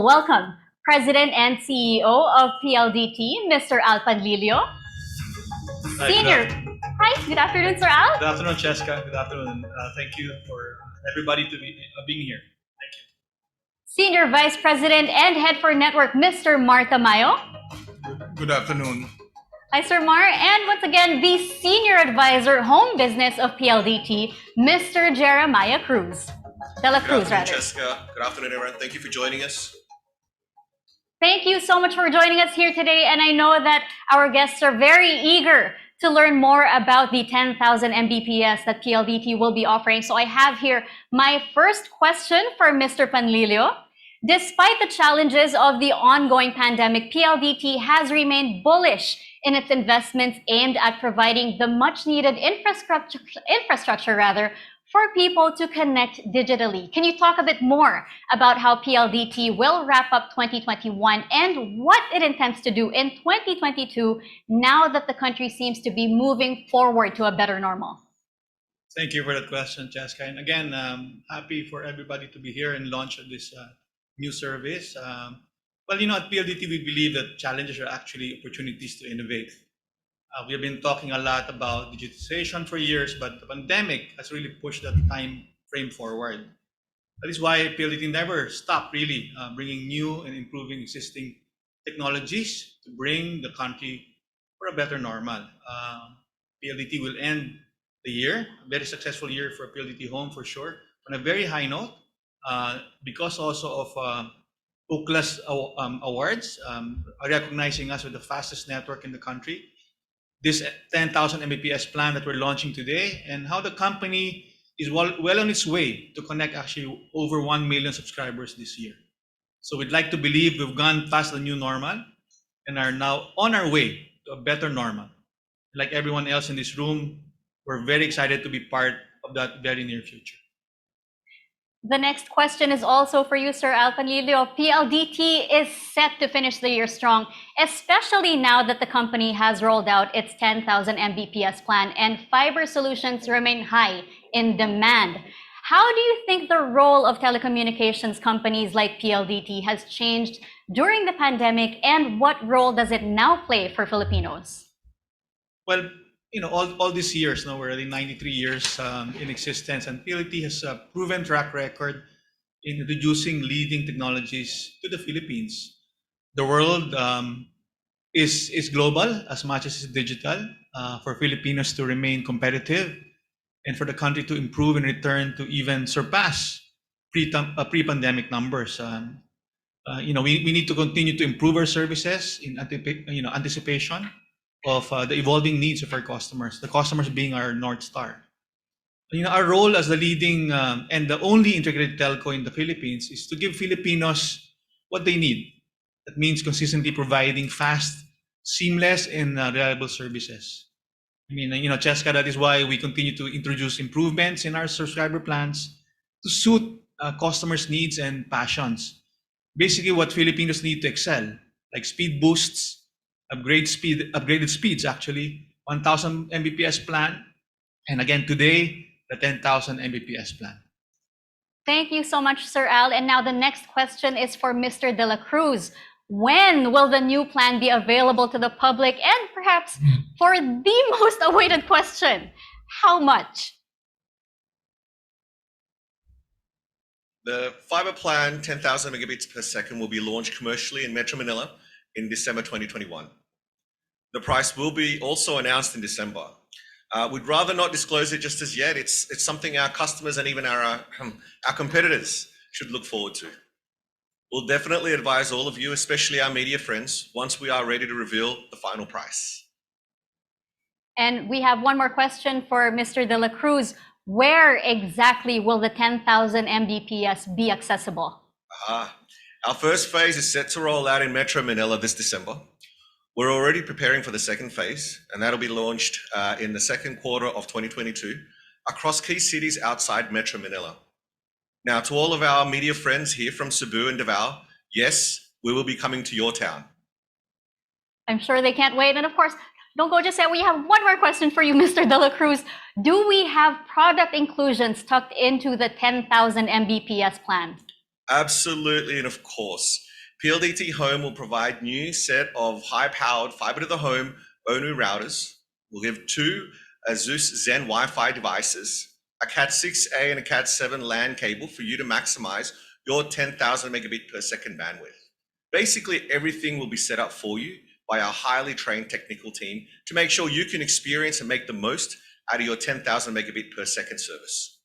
Welcome, President and CEO of PLDT, Mr. Al Panlilio. Hi, Senior. Hi, good afternoon, Sir Al. Good afternoon, Cheska. Good afternoon. Thank you for everybody to be being here. Thank you. Senior Vice President and Head for Network, Mr. Mar Tamayo. Good afternoon. Hi, Sir Mar. And once again, the Senior Advisor, Home Business of PLDT, Mr. Jeremiah Cruz. Dela Cruz, Good afternoon, rather. Cheska. Good afternoon, everyone. Thank you for joining us. Thank you so much for joining us here today. And I know that our guests are very eager to learn more about the 10,000 Mbps that PLDT will be offering. So I have here my first question for Mr. Panlilio. Despite the challenges of the ongoing pandemic, PLDT has remained bullish in its investments aimed at providing the much needed infrastructure for people to connect digitally. Can you talk a bit more about how PLDT will wrap up 2021 and what it intends to do in 2022 now that the country seems to be moving forward to a better normal? Thank you for that question, Cheska. And again, happy for everybody to be here and launch this new service. Well, at PLDT, we believe that challenges are actually opportunities to innovate. We have been talking a lot about digitization for years, but the pandemic has really pushed that time frame forward. That is why PLDT never stopped really bringing new and improving existing technologies to bring the country for a better normal. PLDT will end the year, a very successful year for PLDT Home for sure, on a very high note, because also of Ooklas Awards, recognizing us with the fastest network in the country. This 10,000 Mbps plan that we're launching today, and how the company is well on its way to connect actually over 1 million subscribers this year. So we'd like to believe we've gone past the new normal and are now on our way to a better normal. Like everyone else in this room, we're very excited to be part of that very near future. The next question is also for you, Sir Al Panlilio. PLDT is set to finish the year strong, especially now that the company has rolled out its 10,000 Mbps plan and fiber solutions remain high in demand. How do you think the role of telecommunications companies like PLDT has changed during the pandemic, and what role does it now play for Filipinos? Well, all these years, we're already 93 years in existence, and PLDT has a proven track record in introducing leading technologies to the Philippines. The world is global as much as it's digital. For Filipinos to remain competitive and for the country to improve and return to even surpass pre-pandemic numbers. We need to continue to improve our services in anticipation of the evolving needs of our customers, the customers being our North Star. Our role as the leading and the only integrated telco in the Philippines is to give Filipinos what they need. That means consistently providing fast, seamless, and reliable services. Cheska, that is why we continue to introduce improvements in our subscriber plans to suit customers' needs and passions. Basically, what Filipinos need to excel, like speed boosts, upgraded speeds actually, 1,000 Mbps plan, and again today, the 10,000 Mbps plan. Thank you so much, Sir Al. And now the next question is for Mr. De La Cruz. When will the new plan be available to the public? And perhaps for the most awaited question, how much? The fiber plan, 10,000 megabits per second, will be launched commercially in Metro Manila in December 2021. The price will be also announced in December. We'd rather not disclose it just as yet. It's something our customers and even our competitors should look forward to. We'll definitely advise all of you, especially our media friends, once we are ready to reveal the final price. And we have one more question for Mr. De La Cruz. Where exactly will the 10,000 Mbps be accessible? Our first phase is set to roll out in Metro Manila this December. We're already preparing for the second phase, and that'll be launched in the second quarter of 2022 across key cities outside Metro Manila. Now, to all of our media friends here from Cebu and Davao, yes, we will be coming to your town. I'm sure they can't wait. And of course, don't go just yet. We have one more question for you, Mr. De La Cruz. Do we have product inclusions tucked into the 10,000 Mbps plan? Absolutely, and of course. PLDT Home will provide new set of high-powered fiber to the home ONU routers. We'll give two Asus Zen Wi-Fi devices, a Cat6a and a Cat7 LAN cable for you to maximize your 10,000 megabit per second bandwidth. Basically, everything will be set up for you by our highly trained technical team to make sure you can experience and make the most out of your 10,000 megabit per second service.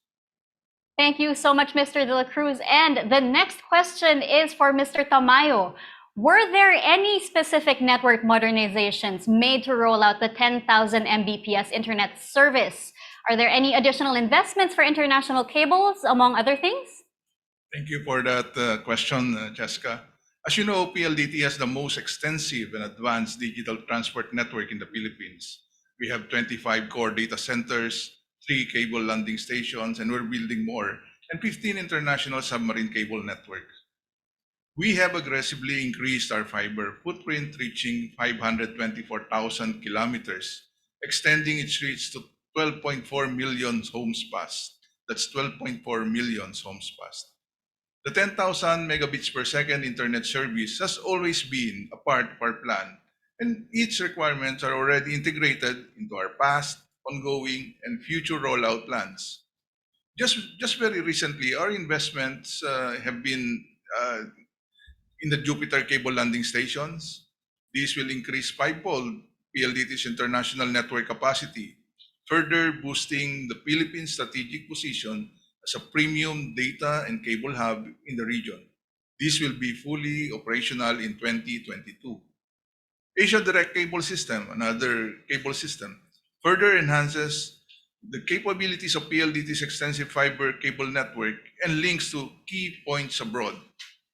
Thank you so much, Mr. De La Cruz. And the next question is for Mr. Tamayo. Were there any specific network modernizations made to roll out the 10,000 Mbps internet service? Are there any additional investments for international cables, among other things? Thank you for that question, Jessica. As you know, PLDT has the most extensive and advanced digital transport network in the Philippines. We have 25 core data centers, 3 cable landing stations, and we're building more, and 15 international submarine cable networks. We have aggressively increased our fiber footprint, reaching 524,000 kilometers, extending its reach to 12.4 million homes passed. That's 12.4 million homes passed. The 10,000 megabits per second internet service has always been a part of our plan, and its requirements are already integrated into our past, ongoing, and future rollout plans. Just very recently, our investments have been in the Jupiter cable landing stations. These will increase fivefold PLDT's international network capacity, further boosting the Philippines' strategic position as a premium data and cable hub in the region. This will be fully operational in 2022. Asia Direct Cable System, another cable system, further enhances the capabilities of PLDT's extensive fiber cable network and links to key points abroad.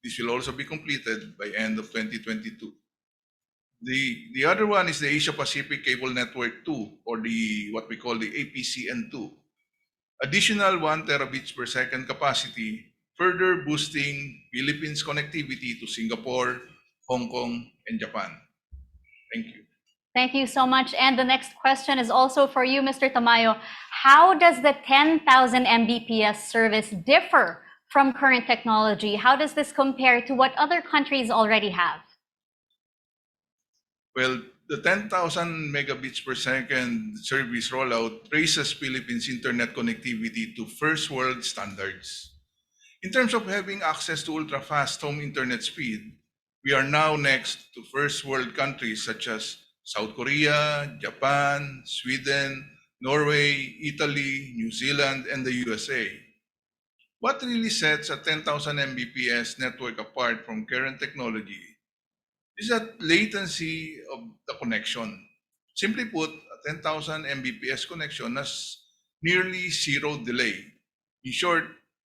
This will also be completed by end of 2022. The other one is the Asia Pacific Cable Network 2, or what we call the APCN2. Additional 1 terabits per second capacity, further boosting Philippines' connectivity to Singapore, Hong Kong, and Japan. Thank you. Thank you so much. And the next question is also for you, Mr. Tamayo. How does the 10,000 Mbps service differ from current technology? How does this compare to what other countries already have? Well, the 10,000 megabits per second service rollout raises Philippines' internet connectivity to first world standards. In terms of having access to ultra-fast home internet speed, we are now next to first world countries such as South Korea, Japan, Sweden, Norway, Italy, New Zealand, and the USA. What really sets a 10,000 Mbps network apart from current technology is that latency of the connection. Simply put, a 10,000 Mbps connection has nearly zero delay. In short,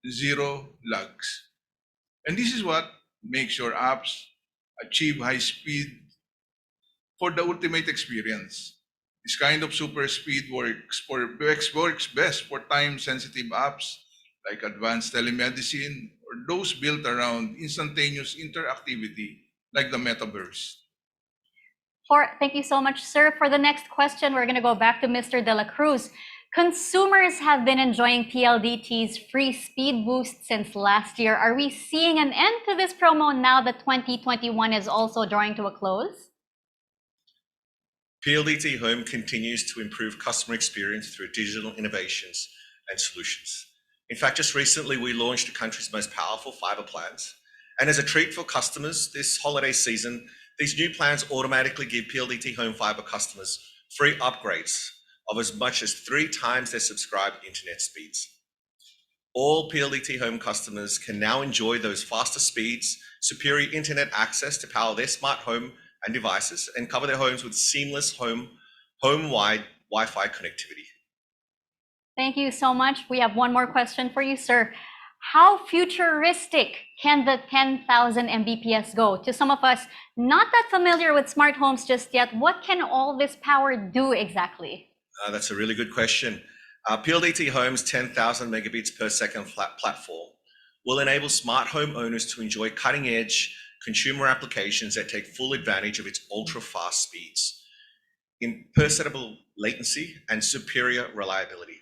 zero lags. And this is what makes your apps achieve high speed for the ultimate experience. This kind of super speed works best for time-sensitive apps like advanced telemedicine or those built around instantaneous interactivity like the metaverse. Thank you so much, sir. For the next question, we're going to go back to Mr. De La Cruz. Consumers have been enjoying PLDT's free speed boost since last year. Are we seeing an end to this promo now that 2021 is also drawing to a close? PLDT Home continues to improve customer experience through digital innovations and solutions. In fact, just recently, we launched the country's most powerful fiber plans. And as a treat for customers this holiday season, these new plans automatically give PLDT Home Fiber customers free upgrades of as much as 3 times their subscribed internet speeds. All PLDT Home customers can now enjoy those faster speeds, superior internet access to power their smart home and devices, and cover their homes with seamless home-wide Wi-Fi connectivity. Thank you so much. We have one more question for you, sir. How futuristic can the 10,000 Mbps go? To some of us not that familiar with smart homes just yet, what can all this power do exactly? That's a really good question. PLDT Home's 10,000 megabits per second platform will enable smart home owners to enjoy cutting-edge consumer applications that take full advantage of its ultra-fast speeds, imperceptible latency, and superior reliability.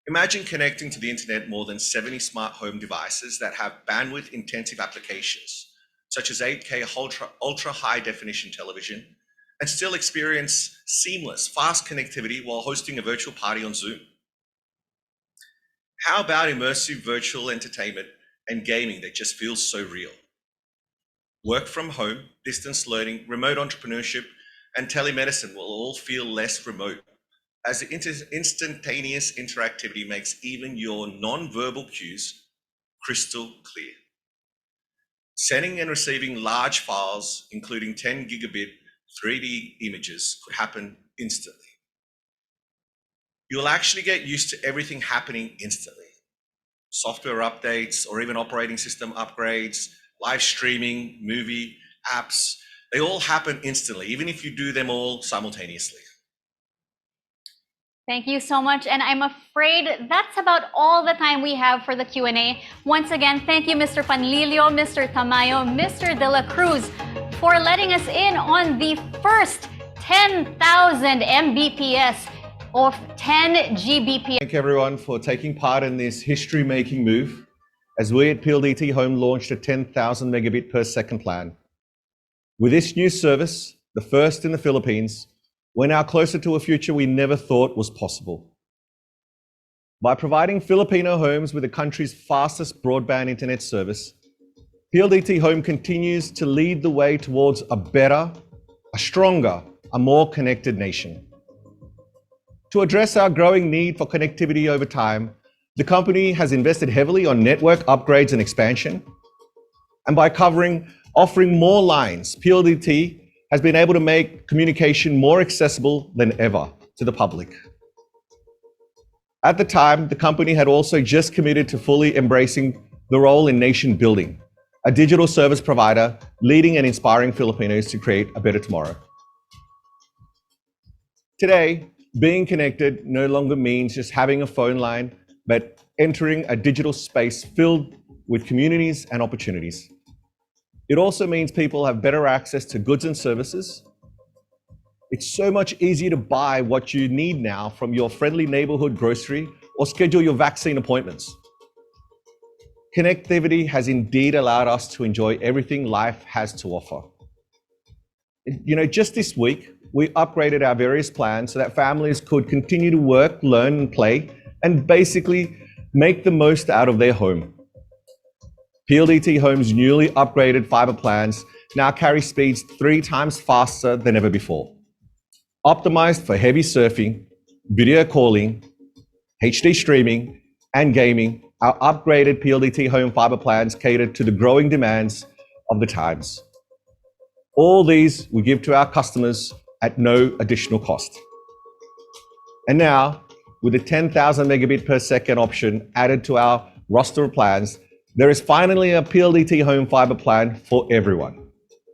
Imagine connecting to the internet more than 70 smart home devices that have bandwidth-intensive applications, such as 8K ultra high definition television, and still experience seamless, fast connectivity while hosting a virtual party on Zoom? How about immersive virtual entertainment and gaming that just feels so real? Work from home, distance learning, remote entrepreneurship, and telemedicine will all feel less remote, as the instantaneous interactivity makes even your non-verbal cues crystal clear. Sending and receiving large files, including 10 gigabit 3D images, could happen instantly. You'll actually get used to everything happening instantly. Software updates or even operating system upgrades, live streaming, movie, apps, they all happen instantly, even if you do them all simultaneously. Thank you so much. And I'm afraid that's about all the time we have for the Q&A. Once again, thank you, Mr. Panlilio, Mr. Tamayo, Mr. De La Cruz, for letting us in on the first 10,000 Mbps of 10 Gbps. Thank everyone for taking part in this history-making move as we at PLDT Home launched a 10,000 megabit per second plan. With this new service, the first in the Philippines, we're now closer to a future we never thought was possible. By providing Filipino homes with the country's fastest broadband internet service, PLDT Home continues to lead the way towards a better, a stronger, a more connected nation. To address our growing need for connectivity over time, the company has invested heavily on network upgrades and expansion. And by offering more lines, PLDT has been able to make communication more accessible than ever to the public. At the time, the company had also just committed to fully embracing the role in nation building, a digital service provider leading and inspiring Filipinos to create a better tomorrow. Today, being connected no longer means just having a phone line, but entering a digital space filled with communities and opportunities. It also means people have better access to goods and services. It's so much easier to buy what you need now from your friendly neighborhood grocery or schedule your vaccine appointments. Connectivity has indeed allowed us to enjoy everything life has to offer. Just this week, we upgraded our various plans so that families could continue to work, learn, and play, and basically make the most out of their home. PLDT Home's newly upgraded fiber plans now carry speeds 3 times faster than ever before. Optimized for heavy surfing, video calling, HD streaming, and gaming, our upgraded PLDT Home fiber plans cater to the growing demands of the times. All these we give to our customers at no additional cost. And now, with the 10,000 megabit per second option added to our roster of plans, there is finally a PLDT Home fiber plan for everyone,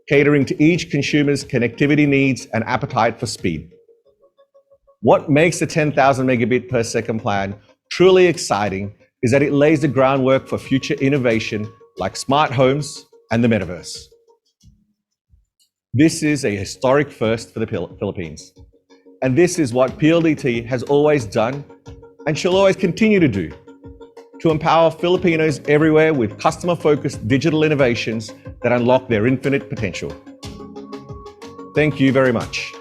catering to each consumer's connectivity needs and appetite for speed. What makes the 10,000 megabit per second plan truly exciting is that it lays the groundwork for future innovation like smart homes and the metaverse. This is a historic first for the Philippines. And this is what PLDT has always done and shall always continue to do, to empower Filipinos everywhere with customer-focused digital innovations that unlock their infinite potential. Thank you very much.